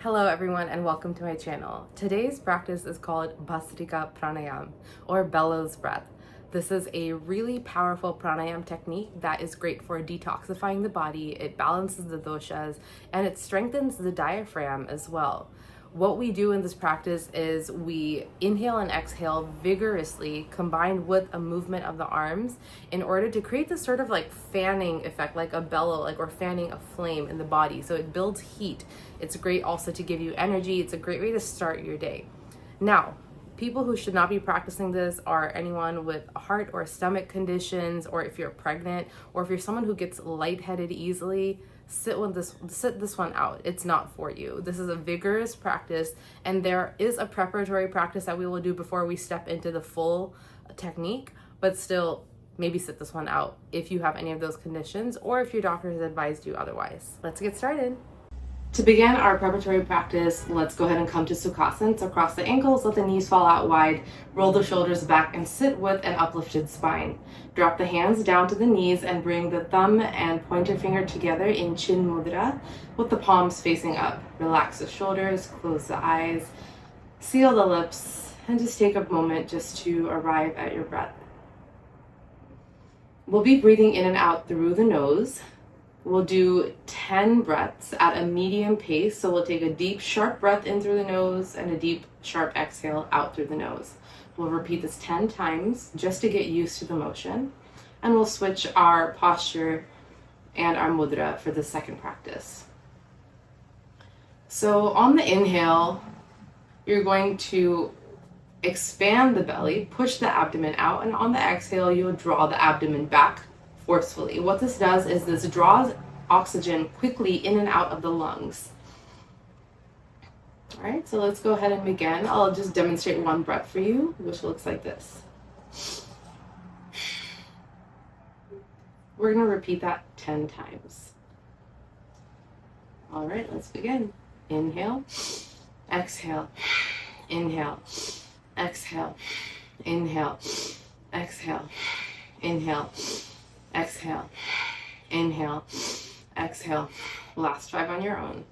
Hello everyone and welcome to my channel. Today's practice is called Bhastrika Pranayama or bellows breath. This is a really powerful pranayama technique that is great for detoxifying the body, it balances the doshas, and it strengthens the diaphragm as well. What we do in this practice is we inhale and exhale vigorously combined with a movement of the arms in order to create this sort of like fanning effect, like a bellow, or fanning a flame in the body. So it builds heat. It's great also to give you energy. It's a great way to start your day. Now, people who should not be practicing this are anyone with heart or stomach conditions, or if you're pregnant, or if you're someone who gets lightheaded easily. Sit this one out. It's not for you. This is a vigorous practice, and there is a preparatory practice that we will do before we step into the full technique, but still maybe sit this one out if you have any of those conditions or if your doctor has advised you otherwise. Let's get started. To begin our preparatory practice, let's go ahead and come to Sukhasana. So cross the ankles, let the knees fall out wide, roll the shoulders back, and sit with an uplifted spine. Drop the hands down to the knees and bring the thumb and pointer finger together in Chin Mudra with the palms facing up. Relax the shoulders, close the eyes, seal the lips, and just take a moment just to arrive at your breath. We'll be breathing in and out through the nose. We'll do 10 breaths at a medium pace. So we'll take a deep, sharp breath in through the nose and a deep, sharp exhale out through the nose. We'll repeat this 10 times just to get used to the motion. And we'll switch our posture and our mudra for the second practice. So on the inhale, you're going to expand the belly, push the abdomen out, and on the exhale, you'll draw the abdomen back forcefully. What this does is this draws oxygen quickly in and out of the lungs. All right, so let's go ahead and begin. I'll just demonstrate one breath for you, which looks like this. We're going to repeat that 10 times. All right, let's begin. Inhale, exhale, inhale, exhale, inhale, exhale, inhale, exhale, inhale, exhale. Last 5 on your own.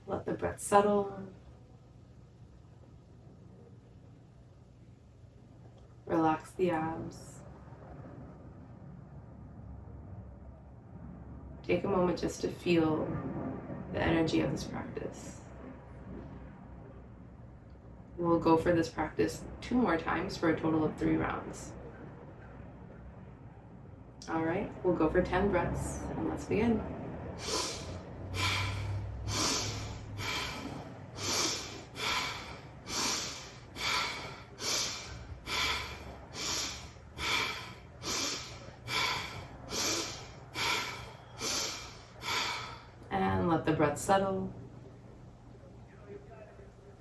Let the breath settle. Relax the abs. Take a moment just to feel the energy of this practice. We'll go for this practice 2 more times for a total of 3 rounds. All right, we'll go for 10 breaths and let's begin. Let the breath settle.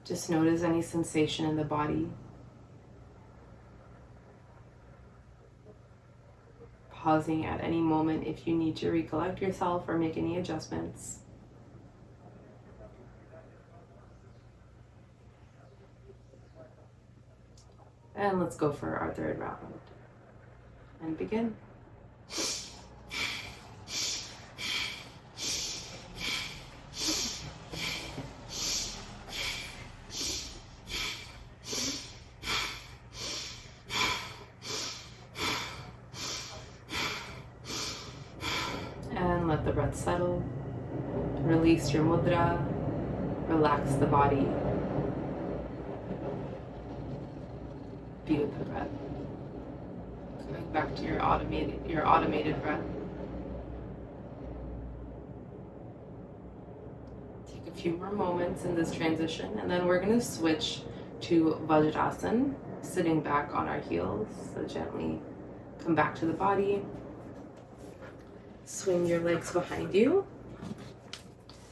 Just notice any sensation in the body. Pausing at any moment if you need to recollect yourself or make any adjustments. And let's go for our 3rd round. And begin. And let the breath settle. Release your mudra. Relax the body. Be with the breath. Coming back to your automated breath. Take a few more moments in this transition, and then we're going to switch to Vajrasana, sitting back on our heels. So gently come back to the body. Swing your legs behind you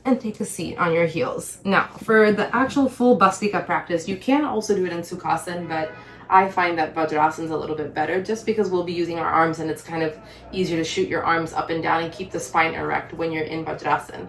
and take a seat on your heels. Now, for the actual full Bhastrika practice, you can also do it in Sukhasana, but I find that Vajrasana is a little bit better just because we'll be using our arms and it's kind of easier to shoot your arms up and down and keep the spine erect when you're in Vajrasana.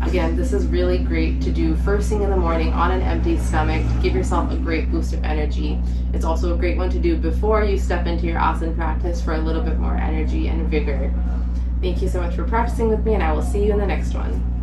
Again, this is really great to do first thing in the morning on an empty stomach to give yourself a great boost of energy. It's also a great one to do before you step into your asana practice for a little bit more energy and vigor. Thank you so much for practicing with me, and I will see you in the next one.